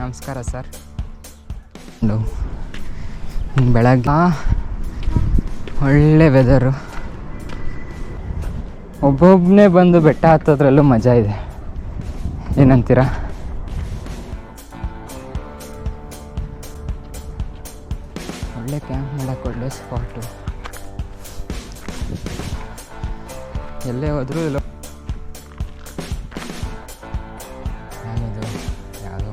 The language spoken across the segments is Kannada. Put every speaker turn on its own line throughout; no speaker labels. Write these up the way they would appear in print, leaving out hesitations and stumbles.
ನಮಸ್ಕಾರ ಸರ್. ಬೆಳಗ್ಗೆ ಒಳ್ಳೆ ವೆದರು. ಒಬ್ಬೊಬ್ಬನೇ ಬಂದು ಬೆಟ್ಟ ಹತ್ತೋದ್ರಲ್ಲೂ ಮಜಾ ಇದೆ, ಏನಂತೀರ? ಒಳ್ಳೆ ಕ್ಯಾಂಪ್ ಮಾಡೋಕ್ಕೆ ಒಳ್ಳೆ ಸ್ಪಾಟು. ಎಲ್ಲೇ ಹೋದರೂ ಇಲ್ಲ. ಯಾವುದೋ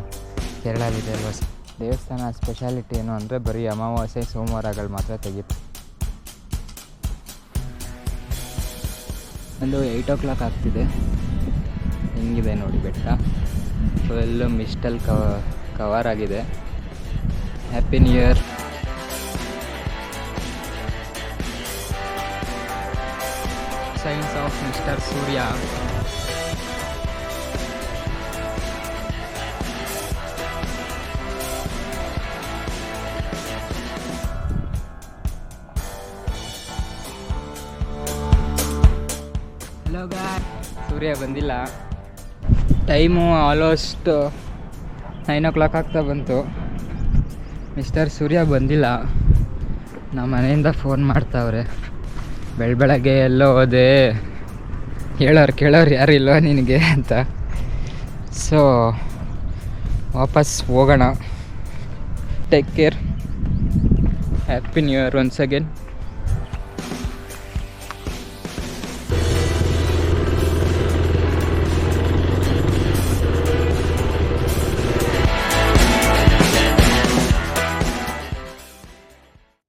ಕೇರಳಲ್ಲಿದೆ ಅಲ್ವಾ ದೇವಸ್ಥಾನ. ಸ್ಪೆಷಾಲಿಟಿ ಏನು ಅಂದರೆ ಬರೀ ಅಮಾವಾಸ್ಯೆ ಸೋಮವಾರಗಳು ಮಾತ್ರ ತೆಗೀತು. ಒಂದು 8 o'clock ಆಗ್ತಿದೆ. ಹೆಂಗಿದೆ ನೋಡಿ ಬೆಟ್ಟ, ಫುಲ್ಲು ಮಿಸ್ಟಲ್ ಕವರ್ ಆಗಿದೆ. Happy new year. Signs of mister Surya. Hello guy, Surya ಬಂದಿಲ್ಲ. ಟೈಮು ಆಲ್ಮೋಸ್ಟ್ 9 o'clock ಆಗ್ತಾ ಬಂತು. ಮಿಸ್ಟರ್ ಸೂರ್ಯ ಬಂದಿಲ್ಲ. ನಮ್ಮ ಮನೆಯಿಂದ ಫೋನ್ ಮಾಡ್ತಾವ್ರೆ, ಬೆಳಗ್ಗೆ ಎಲ್ಲೋ ಹೋದೆ, ಕೇಳೋರು ಯಾರು ಇಲ್ವ ನಿನಗೆ ಅಂತ. ಸೊ ವಾಪಸ್ ಹೋಗೋಣ. Take care. Happy new year once again.